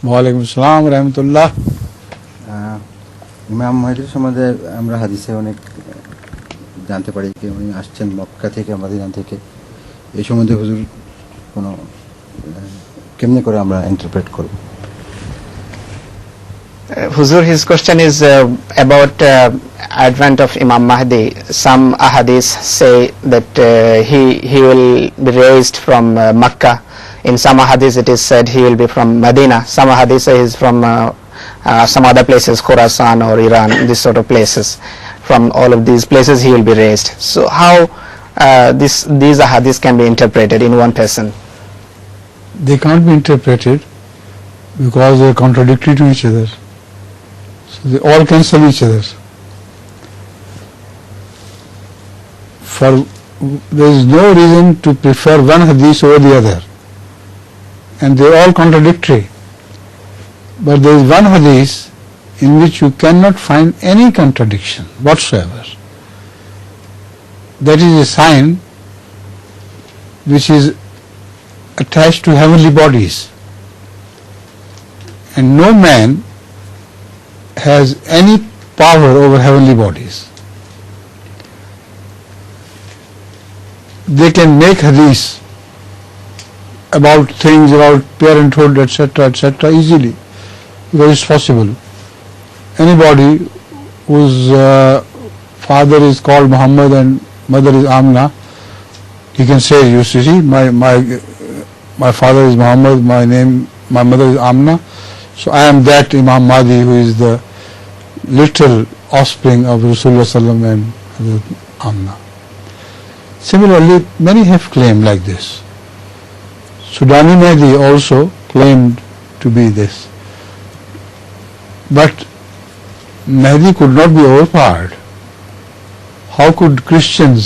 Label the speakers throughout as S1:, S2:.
S1: ওয়ালাইকুম আসসালাম রহমতুল্লাহ।
S2: ইমাম মাহদির সম্বন্ধে আমরা হাদিসে অনেক জানতে পারি যে উনি আসছেন মক্কা থেকে, মদিনা থেকে। এই সম্বন্ধে হুজুর কোনো কেমনে করে আমরা ইন্টারপ্রেট করব?
S3: Huzur, his question is about advent of Imam Mahdi. Some ahadith say that he will be raised from Makkah. In some ahadith it is said he will be from Medina. Some ahadith say he is from some other places, Khorasan or Iran, these sort of places. From all of these places he will be raised. So how these ahadith can be interpreted in one person?
S1: They can't be interpreted because they are contradictory to each other. So they all cancel each other. There is no reason to prefer one hadith over the other, and they are all contradictory. But there is one hadith in which you cannot find any contradiction whatsoever. That is a sign which is attached to heavenly bodies, and no man has any power over heavenly bodies. They can make hadith about things, about parenthood, etc., easily, because it's possible. Anybody whose father is called Muhammad and mother is Amna, he can say, you see, my father is Muhammad, my mother is Amna, so I am that Imam Mahdi who is the little offspring of Rasulullah sallam and Amna. Similarly, many have claimed like this. Sudani Mehdi also claimed to be this. But Mehdi could not be overpowered. How could Christians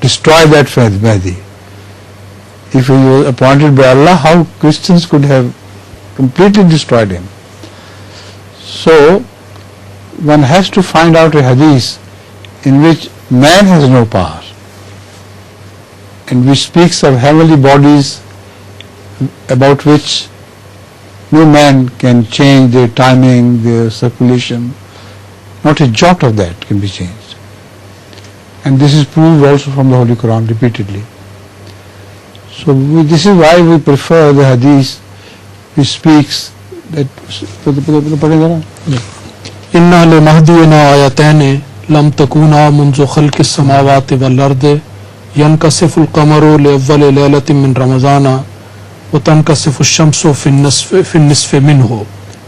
S1: destroy that Mehdi? If he was appointed by Allah, how Christians could have completely destroyed him? So one has to find out a hadith in which man has no power, and which speaks of heavenly bodies about which no man can change their timing, their circulation. Not a jot of that can be changed. And this is proved also from the Holy Quran repeatedly. So this is why we prefer the hadith which speaks that
S4: inna li mahdiyina ayatani lam takuna munzu khalqis samawati wal ardi yankasifu al-qamaru li awwali laylatin min ramadana wa tankasifu ash-shamsu fi an-nisfi minhu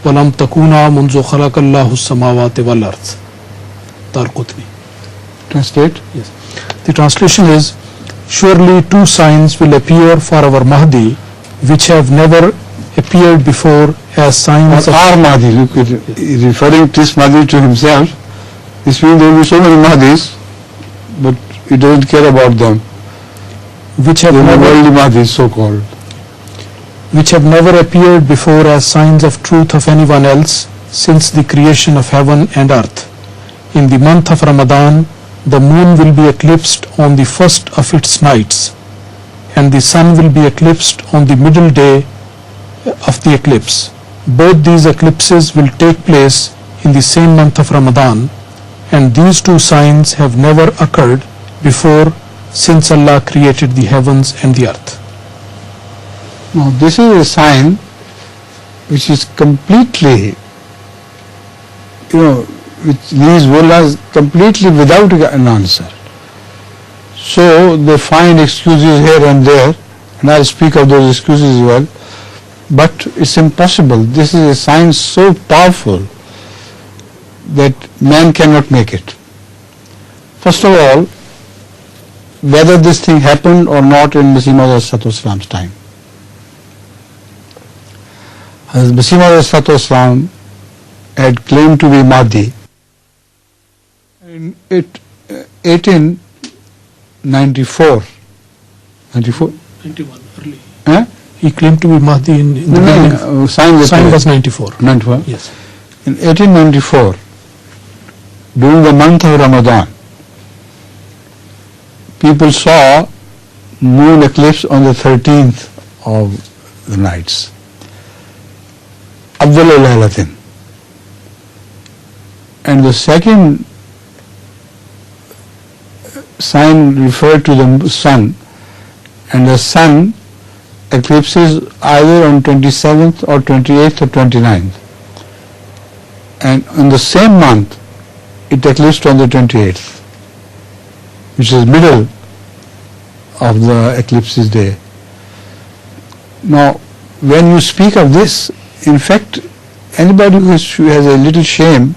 S4: wa lam takuna munzu khalaqa Allahu as-samawati wal ard. Tarqutni.
S1: Translate?
S4: Yes. The translation is, surely two signs will appear for our Mahdi which have never appeared before as signs of
S1: our Mahdi. Look at referring this Mahdi to himself. This means there will be so many Mahdis, but he doesn't care about them.
S4: Which have
S1: worldly Mahdis, so called,
S4: which have never appeared before as signs of truth of anyone else since the creation of heaven and earth. In the month of Ramadan, the moon will be eclipsed on the first of its nights, and the sun will be eclipsed on the middle day of the eclipse. Both these eclipses will take place in the same month of Ramadan, and these two signs have never occurred before since Allah created the heavens and the earth.
S1: now this is a sign which is completely, which leaves wallahs completely without an answer. So they find excuses here and there, and I'll speak of those excuses as well, but it's impossible. This is a sign so powerful that man cannot make it. First of all, whether this thing happened or not in Masih Maud time. Masih Maud had claimed to be Mahdi in 1894.
S4: 91 early. He claimed to be Mahdi in the
S1: sign
S4: was 94.
S1: 94.
S4: Yes.
S1: In 1894, during the month of Ramadan, people saw moon eclipse on the 13th of the nights. أفضل ليلة. And the second sign referred to the sun, and the sun eclipses either on 27th or 28th or 29th, and in the same month it eclipsed on the 28th, which is middle of the eclipses day. Now, when you speak of this, in fact, anybody who has a little shame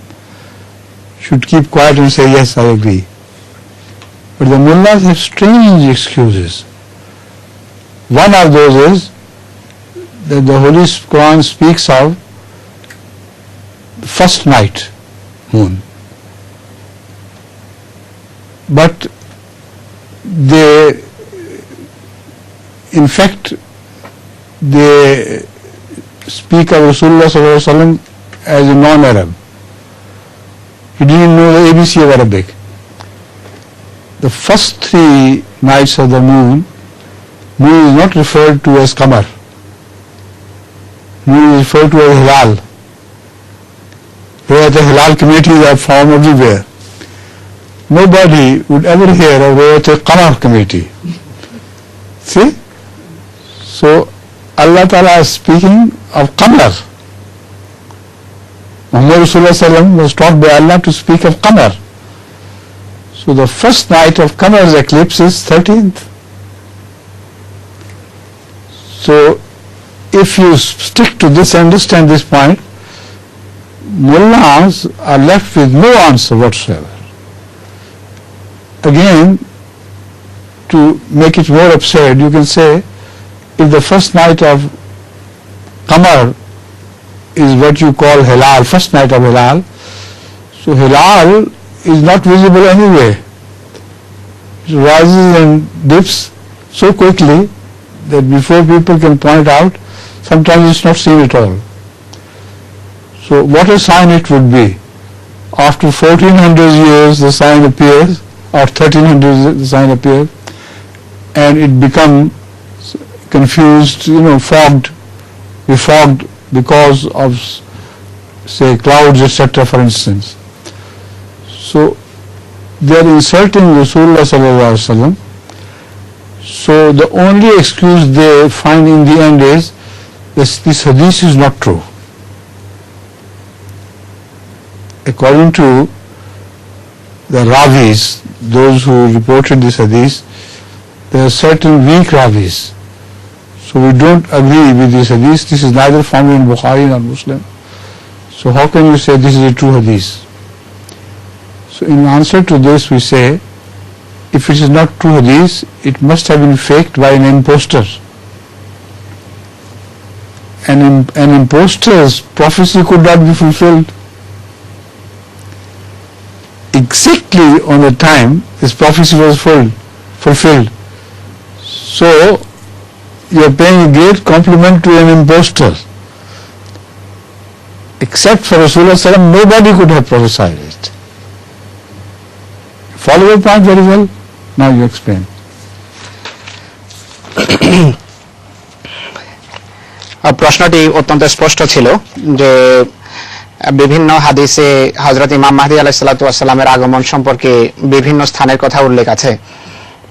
S1: should keep quiet and say, yes, I agree. But the mullahs have strange excuses. One of those is that the Holy Quran speaks of the first night moon. But they, in fact, they speak of Rasulullah sallallahu alaihi wasallam as a non-Arab. He didn't know the ABC of Arabic. The first 3 nights of the moon is not referred to as Qamar. Moon is referred to as Hilal. Where the Hilal committees are formed everywhere. Nobody would ever hear of a Qamar committee. See? So Allah Ta'ala is speaking of Qamar. Muhammad Rasulullah Sallam was taught by Allah to speak of Qamar. So the first night of Qamar's eclipse is 13th. So if you stick to this, understand this point, mullahs are left with no answer whatsoever. Again, to make it more absurd, you can say, if the first night of Qamar is what you call Hilal, first night of Hilal, so Hilal is not visible anyway. It rises and dips so quickly that before people can point out, sometimes it's not seen at all. So what a sign it would be. After 1400 years the sign appears, or 1300 the sign appears, and it becomes confused, fogged, befogged because of, say, clouds, etc., for instance. So they are insulting Rasulullah sallallahu alaihi wasallam. So the only excuse they find in the end is this hadith is not true. According to the Ravis, those who reported this hadith, there are certain weak Ravis. So we don't agree with this hadith. This is neither found in Bukhari nor Muslim. So how can you say this is a true hadith? So in answer to this we say, if it is not true hadith, it must have been faked by an impostor. An impostor's prophecy could not be fulfilled. Exactly on the time this prophecy was fulfilled. So you are paying a great compliment to an impostor. Except for Rasulullah sallam, nobody could have prophesied it. Follow the point very well? Now you explain.
S3: প্রশ্নটি অত্যন্ত স্পষ্ট ছিল যে বিভিন্ন হাদিসে হযরত ইমাম মাহদী আলাইহিস সালাতু ওয়াস সালামের আগমন সম্পর্কে বিভিন্ন স্থানের কথা উল্লেখ আছে।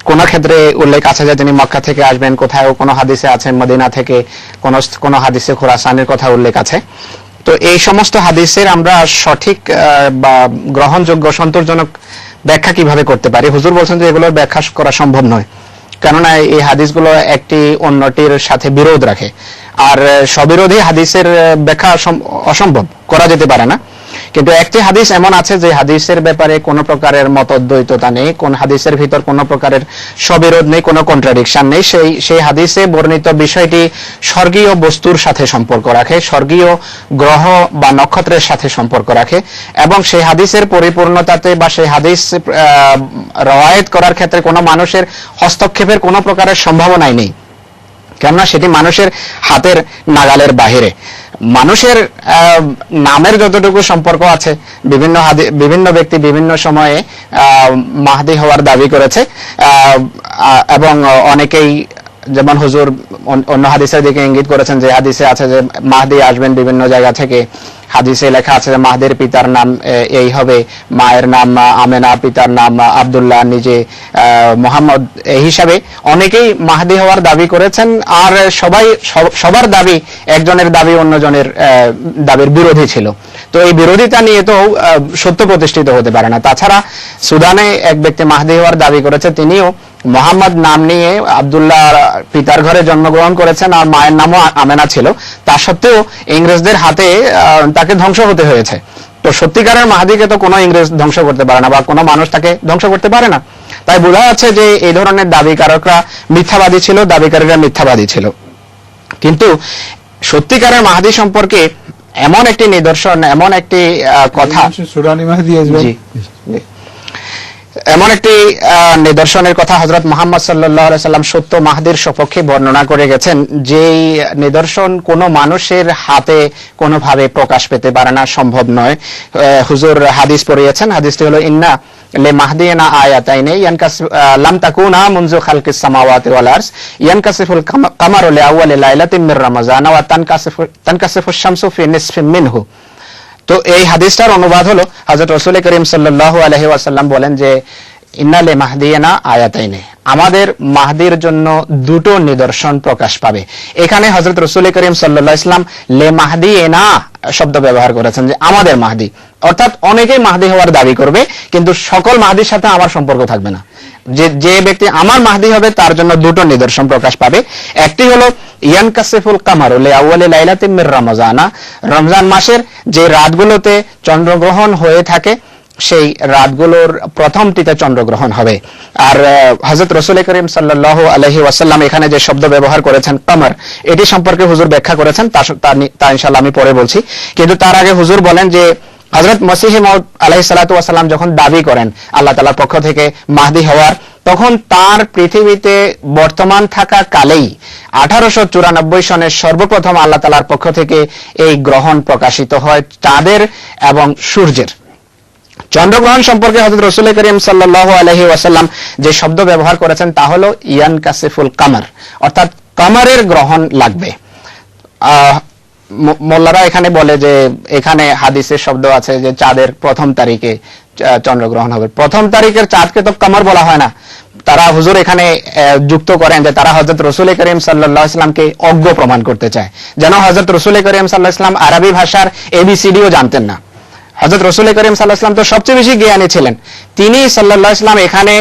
S3: কোন ক্ষেত্রে উল্লেখ আছে যে তিনি মক্কা থেকে আসবেন, কোথাও কোন হাদিসে আছে মদিনা থেকে, কোন হাদিসে খুরাসানের কথা উল্লেখ আছে। তো এই সমস্ত হাদিসের আমরা সঠিক বা গ্রহণযোগ্য সন্তোষজনক ব্যাখ্যা কিভাবে করতে পারি? হুজুর বলছেন যে এগুলোর ব্যাখ্যা করা সম্ভব নয়, কেননা এই হাদিসগুলো একটি অন্যটির সাথে বিরোধ রাখে, আর সবিরোধী হাদিসের ব্যাখ্যা অসম্ভব, করা যেতে পারে না। কিন্তু একটি হাদিস এমন আছে যে হাদিসের ব্যাপারে কোনো প্রকারের মতদ্বৈততা নেই, কোন হাদিসের ভিতর কোনো প্রকারের সবিরোধ নেই, কোনো কন্ট্রাডিকশন নেই। সেই হাদিসে বর্ণিত বিষয়টি স্বর্গীয় বস্তুর সাথে সম্পর্ক রাখে, স্বর্গীয় গ্রহ বা নক্ষত্রের সাথে সম্পর্ক রাখে, এবং সেই হাদিসের পরিপূর্ণতাতে বা সেই হাদিস রওয়ায়াত করার ক্ষেত্রে কোনো মানুষের হস্তক্ষেপের কোনো প্রকারের সম্ভাবনাই নেই, কেননা সেটি মানুষের হাতের নাগালের বাহিরে। মানুষের নামের যতটুকু সম্পর্ক আছে, বিভিন্ন ব্যক্তি বিভিন্ন সময়ে মাহদি হওয়ার দাবি করেছে, এবং অনেকেই যেমন হুজুর অন্য হাদিসের দিকে ইঙ্গিত করেছেন, যে হাদিসে আছে যে মাহদি আসবেন বিভিন্ন জায়গা থেকে, হাদিসে লেখা আছে যে মাহদির পিতার নাম এই হবে, মায়ের নাম আমেনা, পিতার নাম আব্দুল্লাহ, নিজে মোহাম্মদ, এই হিসাবে অনেকেই মাহদি হওয়ার দাবি করেছেন। আর সবার দাবি, একজনের দাবি অন্যজনের দাবির বিরোধী ছিল। তো এই বিরোধিতা নিয়ে তো সত্য প্রতিষ্ঠিত হতে পারে না। তাছাড়া সুদানে এক ব্যক্তি মাহদি হওয়ার দাবি করেছে, তিনিও মোহাম্মদ নাম নিয়ে আব্দুল্লাহ পিতার ঘরে জন্মগ্রহণ করেছেন, আর মায়ের নামও আমেনা ছিল। তা সত্ত্বেও ইংরেজদের হাতে তাকে ধ্বংস হতে হয়েছে। তো সত্যিকারের মাহদিকে তো কোনো ইংরেজ ধ্বংস করতে পারে না, বা কোনো মানুষ তাকে ধ্বংস করতে পারে না। তাই বোঝা যাচ্ছে যে এই ধরনের দাবিকারকরা মিথ্যাবাদী ছিল, দাবিকারীরা মিথ্যাবাদী ছিল। কিন্তু সত্যিকারের মাহদি সম্পর্কে এমন একটি নিদর্শন, এমন একটি কথা, এমন একটি নিদর্শনের কথা হযরত মুহাম্মদ সাল্লাল্লাহু আলাইহি সাল্লাম সত্য মাহদির সপক্ষে বর্ণনা করে গেছেন, যেই নিদর্শন কোনো মানুষের হাতে কোনোভাবে প্রকাশ পেতে পারে না, সম্ভব নয়। হুজুর হাদিস পড়িয়েছেন, হাদিসটি হলো ইন্না লে মাহদিনা আয়াতাইনি লাম তাকুনা মুনযু খালকিস সামাওয়াতি ওয়াল আরজ ইয়ানকাসিফুল কামারু লি আউয়ালি লাইলাতিন মির রমাজান ওয়া তানকাসিফুশ শামসু ফি নিসফিন মিনহু। তো এই হাদিসটার অনুবাদ হলো, হযরত রাসূল করিম সাল্লাল্লাহু আলাইহি ওয়াসাল্লাম বলেন যে ইন্না লে মাহদিনা আয়াতাইনি, আমাদের মাহদির জন্য দুটো নিদর্শন প্রকাশ পাবে। এখানে হযরত রাসূল করিম সাল্লাল্লাহু আলাইহি ওয়াসাল্লাম লে মাহদিনা শব্দ ব্যবহার করেছেন, যে আমাদের মাহদি, অর্থাৎ অনেকেই মাহদি হওয়ার দাবি করবে, কিন্তু সকল মাহদির সাথে আমার সম্পর্ক থাকবে না। যে ব্যক্তি আমার মাহদি হবে তার জন্য দুটো নিদর্শন প্রকাশ পাবে। একটি হলো ইয়ানকাসিফুল কামারু লি আউয়ালি লাইলাতিন মির রমাজানা, রমজান মাসের যে রাতগুলোতে চন্দ্রগ্রহণ হয়ে থাকে সেই রাতগুলোর প্রথমটিতে চন্দ্রগ্রহণ হবে। আর হযরত রাসূল করিম সাল্লাল্লাহু আলাইহি ওয়াসাল্লাম এখানে যে শব্দ ব্যবহার করেছেন কামার, এটি সম্পর্কে হুজুর ব্যাখ্যা করেছেন, তা ইনশাআল্লাহ আমি পরে বলছি। কিন্তু তার আগে হুজুর বলেন যে হযরত মসিহ মাউদ আলাইহিস সালাতু ওয়াস সালাম যখন দাবি করেন আল্লাহ তাআলার পক্ষ থেকে মাহদি হওয়ার, তখন তার পৃথিবীতে বর্তমান থাকা কালেই 1894 সনে সর্বপ্রথম আল্লাহ তাআলার পক্ষ থেকে এই গ্রহণ প্রকাশিত হয়, চাঁদের এবং সূর্যের। চন্দ্রগ্রহণ সম্পর্কে হযরত রাসূল করিম সাল্লাল্লাহু আলাইহি ওয়াসাল্লাম যে শব্দ ব্যবহার করেছেন তা হলো ইয়ানকাসিফুল কামার, অর্থাৎ কামারের গ্রহণ লাগবে। মোল্লারা এখানে বলে যে এখানে হাদিসের শব্দ আছে যে চাঁদের প্রথম তারিখে চন্দ্রগ্রহণ হবে। প্রথম তারিখের চাঁদকে তো কামার বলা হয় না। তারা হুজুর এখানে যুক্ত করেন যে তারা হযরত রাসূল করিম সাল্লাল্লাহু আলাইহি ওয়াসাল্লামকে অজ্ঞ প্রমাণ করতে চায়, যেন হযরত রাসূল করিম সাল্লাল্লাহু আলাইহি ওয়াসাল্লাম আরবি ভাষার এবিসিডিও জানতেন না। হযরত রাসূল করিম সাল্লাল্লাহু আলাইহি ওয়াসাল্লাম তো সবচেয়ে বেশি জ্ঞানী ছিলেন, তিনি সাল্লাল্লাহু আলাইহি ওয়াসাল্লাম এখানে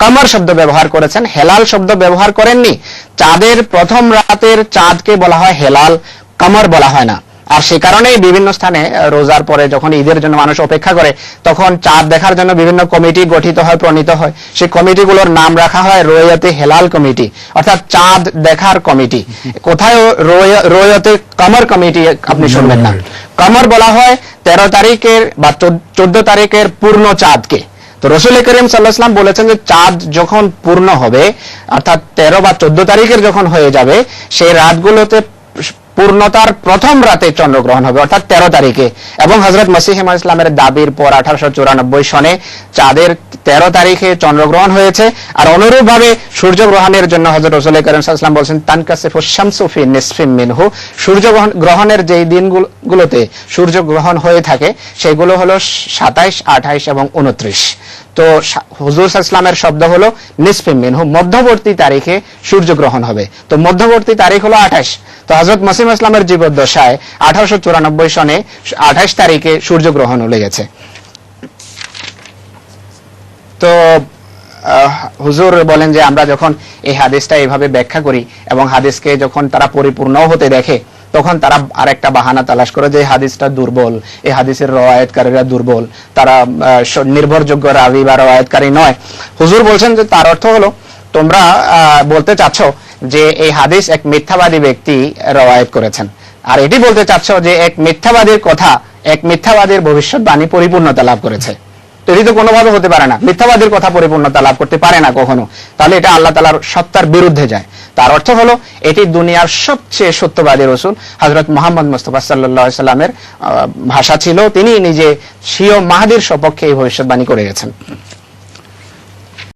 S3: কামার শব্দ ব্যবহার করেছেন, হেলাল শব্দ ব্যবহার করেননি। চাঁদের প্রথম রাতের চাঁদকে বলা হয় হেলাল, কামার বলা হয় না। আর সে কারণেই বিভিন্ন স্থানে রোজার পরে যখন ঈদের জন্য মানুষ অপেক্ষা করে, তখন চাঁদ দেখার জন্য বিভিন্ন কমিটি গঠিত হয়, প্রণীত হয়। সেই কমিটিগুলোর নাম রাখা হয় রোয়াতে হেলাল কমিটি, অর্থাৎ চাঁদ দেখার কমিটি। কোথায় রোয়াতে কামার কমিটি আপনি শুনবেন না। কামার বলা হয় 13 তারিখের বা 14 তারিখের পূর্ণ চাঁদকে। তো রাসূল করিম সাল্লাল্লাহু আলাইহি ওয়াসাল্লাম বলেছেন যে চাঁদ যখন পূর্ণ হবে, অর্থাৎ 13 বা 14 তারিখের যখন হয়ে যাবে, সেই রাতগুলোতে পূর্ণতার প্রথম রাতে চন্দ্রগ্রহণ হবে, অর্থাৎ 13 তারিখে। এবং হযরত মসিহ মাউদ ইসলামের দাবির পর 1894 সনে চাঁদের 13 তারিখে চন্দ্রগ্রহণ হয়েছে। আর অনুরূপভাবে সূর্যগ্রহণের জন্য হযরত রাসূল করিম সাল্লাল্লাহু আলাইহি ওয়াসাল্লাম বলেছেন তানকাসিফুশ শামসু ফি নিসফিন মিনহু, সূর্যগ্রহণের যেই দিনগুলোতে সূর্যগ্রহণ হয়ে থাকে সেগুলো হলো 27, 28 এবং 29। তো হুজুর সাল্লাল্লাহু আলাইহি ওয়াসাল্লামের শব্দ হলো নিসফিন মিনহু, মধ্যবর্তী তারিখে সূর্যগ্রহণ হবে। তো মধ্যবর্তী তারিখ হলো 28। তো হযরত মসিহ মাউদ ইসলামের জীবদ্দশায় 1894 সনে 28 তারিখে সূর্যগ্রহণ লেগেছে। তো হুজুর বলেন যে আমরা যখন এই হাদিসটা এইভাবে ব্যাখ্যা করি এবং হাদিসকে যখন তারা পরিপূর্ণ হতে দেখে, তখন তারা আরেকটা বাহানা তালাশ করে যে হাদিসটা দুর্বল, এই হাদিসের রওয়ায়াতকারীরা দুর্বল, তারা নির্ভরযোগ্য রাবী বা রওয়ায়াতকারী নয়। হুজুর বলছেন যে তার অর্থ হলো তোমরা বলতে চাচ্ছ যে এই হাদিস এক মিথ্যাবাদী ব্যক্তি রওয়ায়াত করেছেন, আর এটি বলতে চাচ্ছ যে এক মিথ্যাবাদীর কথা, এক মিথ্যাবাদীর ভবিষ্যৎবাণী পরিপূর্ণতা লাভ করেছে। তো এটি তো কোনোভাবে হতে পারে না, মিথ্যাবাদীর কথা পরিপূর্ণতা লাভ করতে পারে না কখনো, তাহলে এটা আল্লাহ তাআলার সত্তার বিরুদ্ধে যায়। তার অর্থ হলো এটি দুনিয়ার সবচেয়ে সত্যবাদী রাসূল হযরত মুহাম্মদ মুস্তাফা সাল্লাল্লাহু আলাইহি সাল্লামের ভাষা ছিল। তিনি নিজে স্বীয় মাহদির সপক্ষে এই ভবিষ্যৎবাণী করে গেছেন।